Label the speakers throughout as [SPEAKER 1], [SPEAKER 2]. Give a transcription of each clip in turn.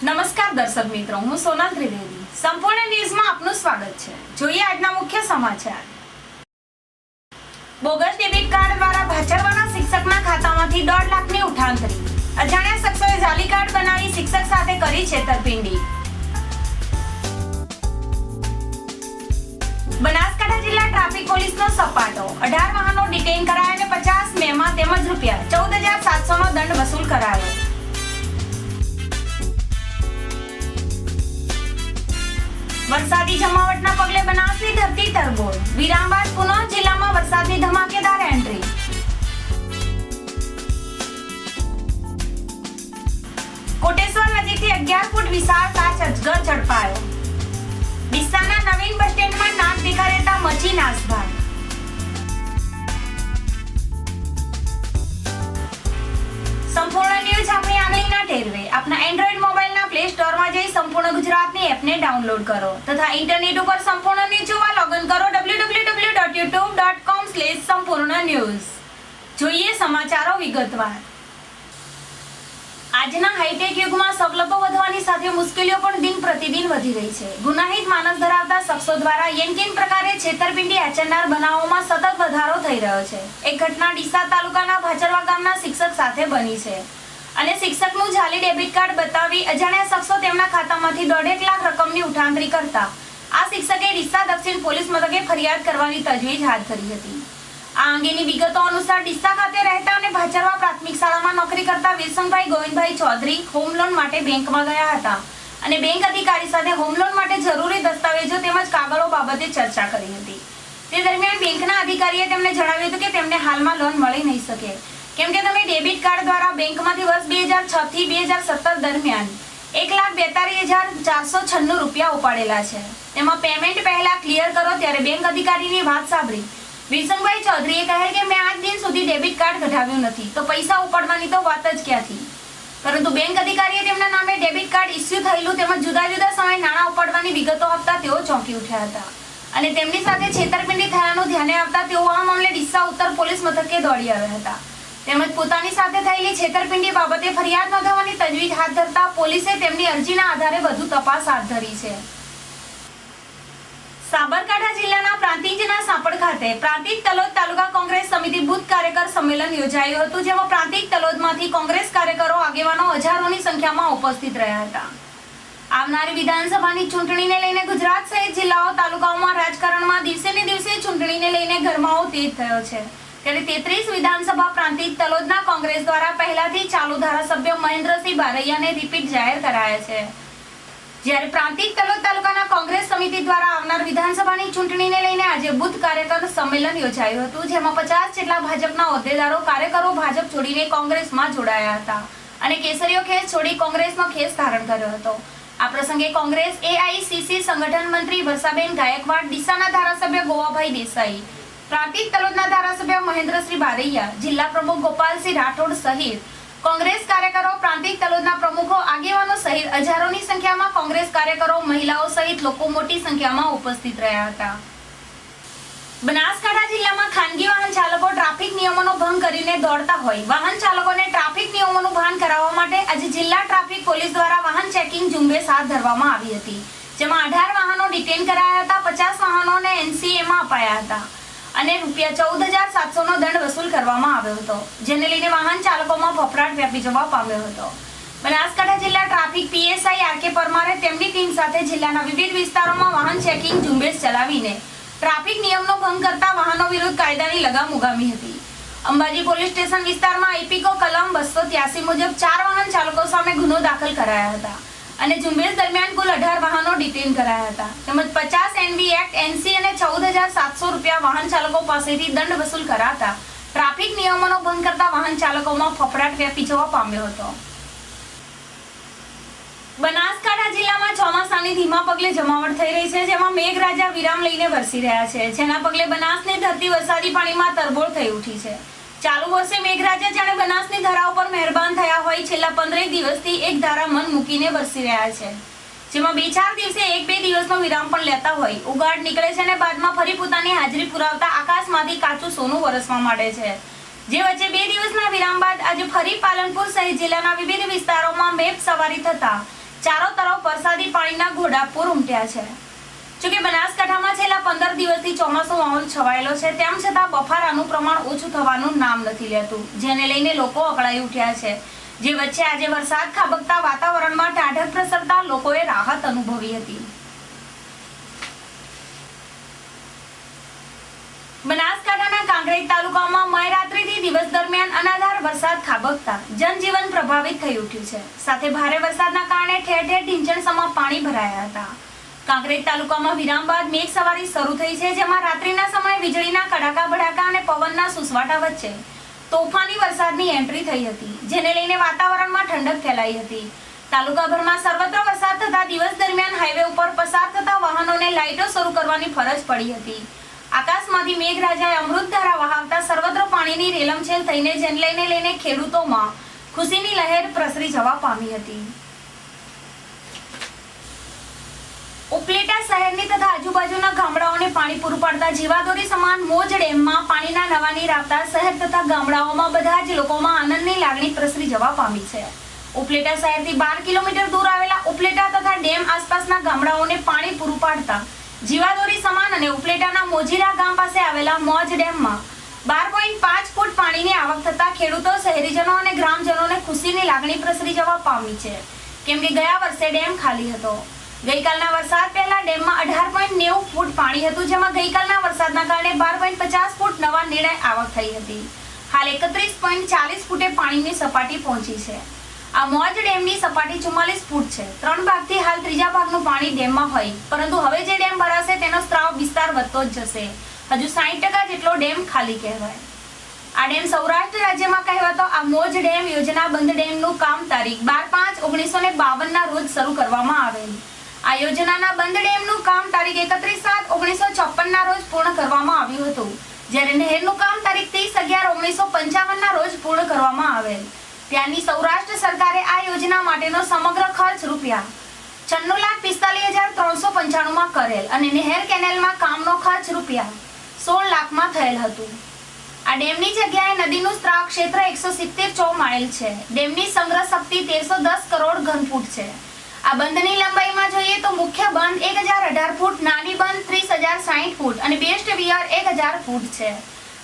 [SPEAKER 1] નમસ્કાર દર્શક મિત્રો, હું સોનલ ત્રિવેદી. સંપૂર્ણ ન્યૂઝમાં આપનું સ્વાગત છે. જોઈએ આજના મુખ્ય સમાચાર. બોગસ ડેબિટ કાર્ડ દ્વારા ભાચરવાના શિક્ષકના ખાતામાંથી 1.5 લાખની ઉઠાંતરી. અજાણ્યા શખ્સોએ જાલી કાર્ડ બનાવી શિક્ષક સાથે કરી છેતરપિંડી. બનાસકાંઠા જિલ્લા ટ્રાફિક પોલીસનો સપાટો. 18 વાહનો ડિટેઇન કરાયા અને 50 મેમાં તેમજ રૂપિયા 14,700નો દંડ વસૂલ કરાયો. વરસાદી જમાવટના પગલે બનાસની ધરતી તરબોળ. વિરામ બાદ પુનઃ જિલ્લામાં વરસાદની ધમાકેદાર એન્ટ્રી. કોટેશ્વર નજીકથી 11 ફૂટ વિશાળ કાચ અજગર ઝડપાયો. ડીસાના નવીન બસ સ્ટેન્ડમાં નાક દેખાડતા મચી નાસભાગ. સંપૂર્ણ ન્યૂઝ આપણી આંગળીના ટેરવે. આપના એન્ડ્રોઇડ મોબાઈલના પ્લે સ્ટોરમાં જઈ સંપૂર્ણ ગુજરાતની એપને ડાઉનલોડ કરો તથા ઇન્ટરનેટ ઉપર સંપૂર્ણ ન્યૂઝ જોવા લોગિન કરો www.youtube.com/સંપૂર્ણ જોઈએ સમાચારો વિગતવાર. આજના હાઈટેક યુગમાં સવલતો વધવાની સાથે મુશ્કેલીઓ પણ દિન પ્રતિદિન વધી રહી છે. ગુનાહિત માનસ ધરાવતા શખ્સો દ્વારા યેનકેન પ્રકારે છેતરપિંડી આચરનાર બનાવોમાં સતત વધારો થઈ રહ્યો છે. એક ઘટના ડીસા તાલુકાના ભાચરવા ગામના શિક્ષક સાથે બની છે અને શિક્ષકનું જાલી ડેબિટ કાર્ડ બતાવી અજાણ્યા શખ્સો તેમના ખાતામાંથી 1.5 લાખ રકમની ઉઠાંતરી કરતા આ શિક્ષકે ડીસા દક્ષિણ પોલીસ મથકે ફરિયાદ કરવાની તજવીજ હાથ ધરી હતી. આ અંગેની વિગતો અનુસાર ડીસા ખાતે રહેતા અને ભાચરવા પ્રાથમિક શાળામાં નોકરી કરતા વિરસંગભાઈ ગોવિંદભાઈ ચૌધરી હોમ લોન માટે બેંકમાં ગયા હતા અને બેંક અધિકારી સાથે હોમ લોન માટે જરૂરી દસ્તાવેજો તેમજ કાગળો બાબતે ચર્ચા કરી હતી. તે દરમિયાન બેંકના અધિકારીએ તેમને જણાવ્યું હતું કે તેમને હાલમાં લોન મળી નહીં શકે કેમ કે તમે ડેબિટ કાર્ડ દ્વારા બેંકમાંથી વર્ષ 2006 થી 2017 દરમિયાન 1,42,496 રૂપિયા ઉપાડેલા છે. તેમાં પેમેન્ટ પહેલા ક્લિયર કરો. ત્યારે બેંક અધિકારીની વાત સાંભળી વિરસંગભાઈ ચૌધરીએ કહે કે મેં આજ દિન સુધી ડેબિટ કાર્ડ કઢાવ્યું નથી તો પૈસા ઉપાડવાની તો વાત જ ક્યાંથી. પરંતુ બેંક અધિકારીએ તેમના નામે ડેબિટ કાર્ડ ઇસ્યુ થયેલું તેમજ જુદા જુદા સમયે નાણાં ઉપાડવાની વિગતો આપતા તેઓ ચોંકી ઉઠ્યા હતા અને તેમની સાથે છેતરપિંડી થયાનું ધ્યાને આવતા તેઓ આ મામલે ડીસા ઉત્તર પોલીસ મથકે દોડી આવ્યા હતા તેમજ પોતાની સાથે થયેલી છેતરપિંડી બાબતે ફરિયાદ નોંધવાની તજવીજ હાથ ધરતા પોલીસે તેમની અરજીના આધારે વધુ તપાસ હાથ ધરી છે. સાબરકાંઠા જિલ્લાના પ્રાંતિજના સાપડ ખાતે પ્રાંતિજ તલોદ તાલુકા કોંગ્રેસ સમિતિ બુથ કાર્યકર સંમેલન યોજાયું હતું જેમાં પ્રાંતિજ તલોદમાંથી કોંગ્રેસ કાર્યકરો આગેવાનો હજારોની સંખ્યામાં ઉપસ્થિત રહ્યા હતા. આવનારી વિધાનસભાની ચૂંટણીને લઈને ગુજરાત સહિત જિલ્લાઓ તાલુકાઓમાં રાજકારણમાં દિવસે ને દિવસે ચૂંટણીને લઈને ગરમાવો તેજ થયો છે. ત્યારે 33 વિધાનસભા પ્રાંતિજ તલોદના કોંગ્રેસ દ્વારા પહેલાથી ચાલુ ધારાસભ્ય મહેન્દ્રસિંહ બારૈયાને રિપીટ જાહેર કરાયા છે. જ્યારે પ્રાંતિજ તલોદ તાલુકાના કોંગ્રેસ સમિતિ દ્વારા આવનાર વિધાનસભાની ચૂંટણીને લઈને આજે બુથ કાર્યકર સંમેલન યોજાયું હતું જેમાં 50 જેટલા ભાજપના હોદ્દેદારો કાર્યકરો ભાજપ છોડીને કોંગ્રેસમાં જોડાયા હતા અને કેસરીયો ખેસ છોડી કોંગ્રેસનો ખેસ ધારણ કર્યો હતો. આ પ્રસંગે કોંગ્રેસ એઆઈસીસી સંગઠન મંત્રી વર્ષાબેન ગાયકવાડ, ડીસાના ધારાસભ્ય ગોવાભાઈ દેસાઈ, પ્રાંતિજ તલોદના ધારાસભ્ય મહેન્દ્રસિંહ બારૈયા, જિલ્લા પ્રમુખ ગોપાલસિંહ રાઠોડ સહિત કોંગ્રેસ કાર્યકરો, પ્રાંતિજ તલોદના પ્રમુખો, આગેવાનો સહિત હજારોની સંખ્યામાં કોંગ્રેસ કાર્યકરો, મહિલાઓ સહિત લોકો મોટી સંખ્યામાં ઉપસ્થિત રહ્યા હતા. બનાસકાંઠા જિલ્લામાં ખાનગી વાહન ચાલકો ટ્રાફિક નિયમોનો ભંગ કરીને દોડતા હોય વાહન ચાલકોને ટ્રાફિક નિયમોનું ભાન કરાવવા માટે આજે જિલ્લા ટ્રાફિક પોલીસ દ્વારા વાહન ચેકિંગ ઝુંબેશ હાથ ધરવામાં આવી હતી જેમાં 18 વાહનો ડિટેન કરાયા હતા, 50 વાહનોને એનસીએમાં અપાયા હતા અને રૂપિયા 14,700નો દંડ વસૂલ કરવામાં આવ્યો હતો જેને લઈને વાહન ચાલકોમાં ફફડાટ વ્યાપી જવા પામ્યો હતો. બનાસકાંઠા જિલ્લા ટ્રાફિક પીએસઆઈ આરકે પરમારે તેમની ટીમ સાથે જિલ્લાના વિવિધ વિસ્તારોમાં વાહન ચેકિંગ ઝુંબેશ ચલાવીને ટ્રાફિક નિયમનો ભંગ કરતા વાહનો વિરુદ્ધ કાયદાની લગામ ઉગામી હતી. અંબાજી પોલીસ સ્ટેશન વિસ્તારમાં આઈપીકો કલમ 283 મુજબ 4 વાહન ચાલકો સામે ગુનો દાખલ કરાયા હતા અને ઝુંબેશ દરમિયાન કુલ 18 વાહનો ડિટેન કરાયા હતા તેમજ 50 એનવી એક્ટ એનસી અને 14,700 રૂપિયા વાહન ચાલકો પાસેથી દંડ વસૂલ કરાતા ટ્રાફિક નિયમોનો ભંગ કરતા વાહન ચાલકોમાં ફફડાટ વ્યાપી જવા પામ્યો હતો. બનાસકાંઠા જિલ્લામાં ચોમાસાની ધીમા પગલે જમાવટ થઈ રહી છે જેમાં મેઘરાજા વિરામ લઈને વરસી રહ્યા છે જેના પગલે બનાસની ધરતી વરસાદી પાણીમાં તરબોળ થઈ ઉઠી છે. ચાલુ વર્ષે મેઘરાજા જાણે બનાસની ધરા ઉપર મહેરબાન થયા હોય છેલ્લા 15 દિવસથી એક ધારા મન મૂકીને વરસી રહ્યા છે જેમાં 2-4 દિવસે 1-2 દિવસનો વિરામ પણ લેતા હોય ઉગાડ નીકળે છે અને બાદમાં ફરી પોતાની હાજરી પુરાવતા આકાશમાંથી કાચું સોનું વરસવા માંડે છે. જે વચ્ચે 2 દિવસના વિરામ બાદ આજે ફરી પાલનપુર સહિત જિલ્લાના વિવિધ વિસ્તારોમાં મેઘ સવારી થતા ચારો તરફ વરસાદી પાણીના ઘોડાપૂર ઉમટ્યા છે। જોકે બનાસકાંઠામાં છેલ્લા 15 દિવસથી ચોમાસું માહોલ છવાયેલો છે, તેમ છતાં બફારાનું પ્રમાણ ઓછું થવાનું નામ નથી લેતું, જેને લઈને લોકો અકળાઈ ઉઠ્યા છે। જે વચ્ચે આજે વરસાદ ખાબકતા વાતાવરણમાં ટાઢક પ્રસરતા લોકોએ રાહત અનુભવી હતી। બનાસકાંઠાના કાંકરેજ તાલુકામાં મધરાત્રિથી દિવસ દરમિયાન અનાધાર વરસાદ ખાબકતા જનજીવન પ્રભાવિત થઈ ઉઠ્યું છે। સાથે ભારે વરસાદના કારણે ઠેર ઠેર ઢીંચણસમાં પાણી ભરાયા હતા। કાંકરેજ તાલુકામાં વિરામ બાદ મેઘ સવારી શરૂ થઈ છે, જેમાં રાત્રિના સમયે વીજળીના કડાકા ભડાકા અને પવનના સુસવાટા વચ્ચે તોફાની વરસાદની એન્ટ્રી થઈ હતી, જેને લઈને વાતાવરણમાં ઠંડક ફેલાઈ હતી। તાલુકાભરમાં સર્વત્ર વરસાદ થતા દિવસ દરમિયાન હાઈવે ઉપર પસાર થતા વાહનોને લાઇટો શરૂ કરવાની ફરજ પડી હતી। આકાશમાંથી મેઘરાજાએ અમૃતધારા વહાવતા સર્વત્ર પાણીની રેલમછેલ થઈને જેને લઈને ખેડૂતોમાં ખુશીની લહેર પ્રસરી જવા પામી હતી। ઉપલેટા શહેરની તથા આજુબાજુના ગામડાઓને પાણી પૂરું પાડતા જીવાદોરી સમાન મોજ ડેમમાં પાણીના નવા નીર આવતા શહેર તથા ગામડાઓમાં બધા જ લોકોમાં આનંદની લાગણી પ્રસરી જવા પામી છે। ઉપલેટા શહેરથી 12 કિલોમીટર દૂર આવેલા ઉપલેટા તથા ડેમ આસપાસના ગામડાઓને પાણી પૂરું પાડતા જીવાદોરી સમાન અને ઉપલેટાના મોજીરા ગામ પાસે આવેલા મોજ ડેમમાં 12.5 ફૂટ પાણીની આવક થતા ખેડૂતો, શહેરીજનો અને ગ્રામજનોને ખુશીની લાગણી પ્રસરી જવા પામી છે, કેમ કે ગયા વર્ષે ડેમ ખાલી હતો। ગઈકાલના વરસાદ પહેલા ડેમમાં 18.90 ફૂટ પાણી હતું, જેમાં ગઈકાલના વરસાદના કારણે 12.50 ફૂટ નવા નીરે આવક થઈ હતી। હાલ 31.40 ફૂટે પાણીની સપાટી પહોંચી છે। આ મોજ ડેમની સપાટી 44 ફૂટ છે। 3 ભાગથી હાલ ત્રીજા ભાગનું પાણી ડેમમાં હોય, પરંતુ હવે જે ડેમ ભરાશે તેનો સ્ત્રાવ વિસ્તાર વધતો જ જશે। હજુ 60% જેટલો ડેમ ખાલી કહેવાય। આ ડેમ સૌરાષ્ટ્ર રાજ્યમાં કહેવાતો આ મોજ ડેમ યોજના બંધ ડેમનું કામ તારીખ 12/5/1952 ના રોજ શરૂ કરવામાં આવેલ। આ યોજનાના બંધ ડેમનું કામ તારીખ 31/7/1954 ના રોજ પૂર્ણ કરવામાં આવ્યું હતું, જ્યારે નહેરનું કામ તારીખ 30/11/1955 ના રોજ પૂર્ણ કરવામાં આવેલ। ત્યાંની સૌરાષ્ટ્ર સરકારે આ યોજના માટેનો સમગ્ર ખર્ચ રૂપિયા 96,45,395 માં કરેલ અને નહેર કેનેલમાં કામનો ખર્ચ રૂપિયા 16 લાખમાં થયેલ હતું। આ ડેમની જગ્યાએ નદીનું સ્ત્રાવ ક્ષેત્ર 170 માઇલ છે। ડેમની સંગ્રહ શક્તિ 1310 કરોડ ઘનફૂટ છે। આ બંધની લંબાઈમાં જોઈએ તો મુખ્ય બંધ 1018 ફૂટ, નાની બંધ 30,060 ફૂટ અને બેસ્ટ વિયર 1000 ફૂટ છે।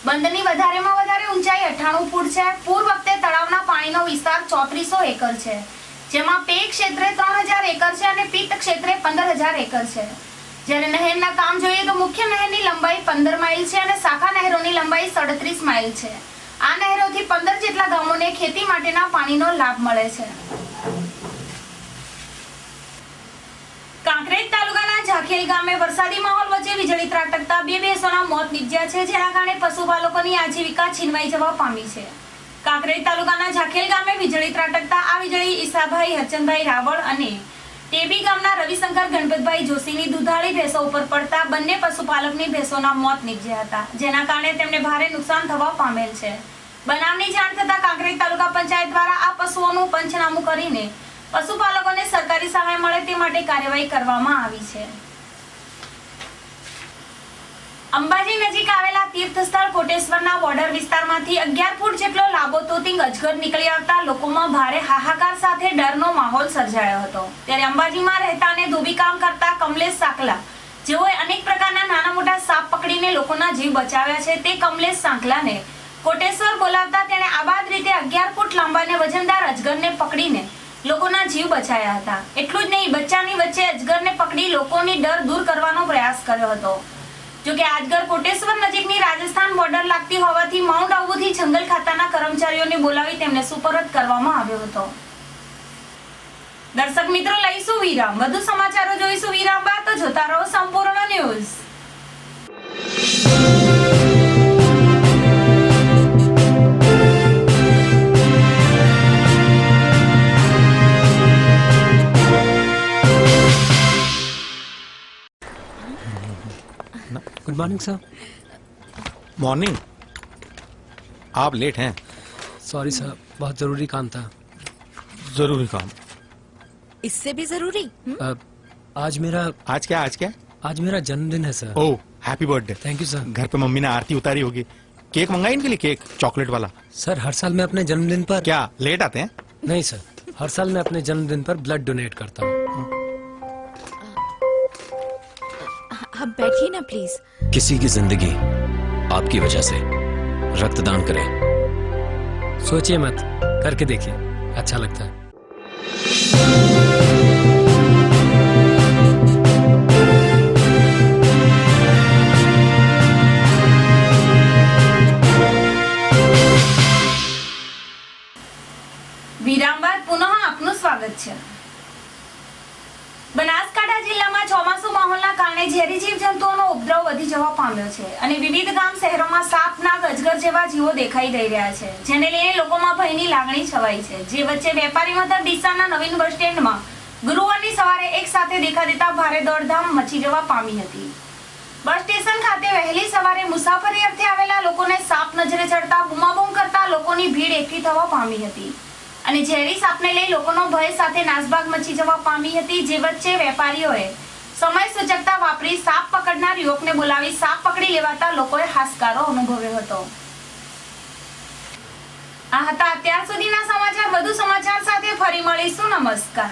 [SPEAKER 1] બંધની વધારેમાં વધારે ઊંચાઈ 98 ફૂટ છે। પૂર વખતે તળાવના પાણીનો વિસ્તાર 3400 એકર છે, જેમાં પેય ક્ષેત્રે 3000 એકર છે અને પિત્ત ક્ષેત્રે 15000 એકર છે। જ્યારે નહેરના કામ જોઈએ તો મુખ્ય નહેરની લંબાઈ 15 માઇલ છે અને શાખા નહેરોની લંબાઈ 37 માઇલ છે। આ નહેરોથી 15 જેટલા ગામોને ખેતી માટેના પાણીનો લાભ મળે છે। કાંકરેજ તાલુકાના ઝાખેલ ગામે વરસાદી માહોલ વચ્ચે વીજળી ત્રાટકતા 2 ભેંસોના મોત નીપજ્યા છે, જેના કારણે પશુપાલકોની આજીવિકા છીનવાઈ જવા પામી છે। કાંકરેજ તાલુકાના ઝાખેલ ગામે વીજળી ત્રાટકતા આ વીજળી ઈસાભાઈ હરચંદભાઈ રાવળ અને ટેબી ગામના રવિશંકર ગણપતભાઈ જોશીની દુધાળી ભેંસો ઉપર પડતા બંને પશુપાલકની ભેંસોના મોત નીપજ્યા હતા, જેના કારણે તેમને ભારે નુકસાન થવા પામેલ છે। બનાવની જાણ થતા કાંકરેજ તાલુકા પંચાયત દ્વારા આ પશુઓનું પંચનામું કરીને પશુપાલકોને સરકારી સહાય મળે તે માટે કાર્યવાહી કરવામાં આવી છે। અંબાજી નજીક આવેલા તીર્થસ્થળ કોટેશ્વરના બોર્ડર વિસ્તારમાંથી 11 ફૂટ જેટલો લાંબો તોતિંગ અજગર નીકળી આવતા લોકોમાં ભારે હાહાકાર સાથે ડરનો માહોલ સર્જાયો હતો। ત્યારે અંબાજીમાં રહેતા અને ધોબી કામ કરતા કમલેશ સાંકલા, જેઓએ અનેક પ્રકારના નાના મોટા સાપ પકડીને લોકોના જીવ બચાવ્યા છે, તે કમલેશ સાંકલાને કોટેશ્વર બોલાવતા તેણે આબાદ રીતે 11 ફૂટ લાંબા અને વજનદાર અજગરને પકડીને લોકોના જીવ બચાવ્યા હતા। એટલું જ નહીં, બચ્ચાની વચ્ચે અજગરને પકડી લોકોની ડર દૂર કરવાનો પ્રયાસ કર્યો હતો। જો કે અજગર કોટેશ્વર નજીકની રાજસ્થાન બોર્ડર લાગતી હોવાથી માઉન્ટ આબુથી જંગલ ખાતાના કર્મચારીઓને બોલાવી તેમને સુપરત કરવામાં આવ્યો હતો। દર્શક મિત્રો, લઈશું વિરામ, વધુ સમાચારો જોઈશું વિરામ બાદ, તો જોતા રહો સંપૂર્ણ news.
[SPEAKER 2] Good morning sir.
[SPEAKER 3] Morning? आप लेट हैं।
[SPEAKER 2] सॉरी सर, बहुत जरूरी काम था।
[SPEAKER 3] जरूरी काम?
[SPEAKER 4] इससे भी जरूरी?
[SPEAKER 2] आज मेरा
[SPEAKER 3] आज
[SPEAKER 2] मेरा जन्मदिन है sir.
[SPEAKER 3] Oh, happy birthday.
[SPEAKER 2] Thank you sir.
[SPEAKER 3] घर पे मम्मी ने आरती उतारी होगी। केक मंगाई इनके लिए? केक चॉकलेट वाला?
[SPEAKER 2] सर, हर साल मैं अपने जन्मदिन पर
[SPEAKER 3] क्या लेट आते हैं?
[SPEAKER 2] नहीं सर, हर साल मैं अपने जन्मदिन पर ब्लड डोनेट करता हूँ।
[SPEAKER 4] आप बैठिए ना प्लीज।
[SPEAKER 5] किसी की जिंदगी आपकी वजह से रक्तदान करें।
[SPEAKER 2] सोचिए मत, करके देखिए, अच्छा लगता है।
[SPEAKER 1] વિરામ બાદ પુનઃ આપનું સ્વાગત છે। બનાસકાંઠા જિલ્લામાં ચોમાસુ માહોલના કારણે ઝેરી જીવજંતુઓનો ઉપદ્રવ વધી જવા પામ્યો છે અને વિવિધ ગામ શહેરોમાં સાપ, નાગ, અજગર જેવા જીવો દેખાઈ દઈ રહ્યા છે, જેને લઈને લોકોમાં ભયની લાગણી છવાઈ છે। જે વચ્ચે વેપારી મથક ડીસાના નવીન બસ સ્ટેન્ડમાં ગુરુવારની સવારે એક સાથે દેખા દેતા ભારે દોડધામ મચી જવા પામી હતી। બસ સ્ટેશન ખાતે વહેલી સવારે મુસાફરી અર્થે આવેલા લોકોને સાપ નજરે ચડતા બૂમાબૂમ કરતા લોકોની ભીડ એકઠી થવા પામી હતી અને ઝેરી સાપને લઈ લોકોનો ભય સાથે નાસભાગ મચી જવા પામી હતી। જે વચ્ચે વેપારીઓએ સમય સૂચકતા વાપરી સાપ પકડનાર યુવકને બોલાવી સાપ પકડી લેવાતા લોકોએ હાશકારો અનુભવ્યો હતો। આ હતા અત્યાર સુધીના સમાચાર। વધુ સમાચાર સાથે ફરી મળીશું। નમસ્કાર।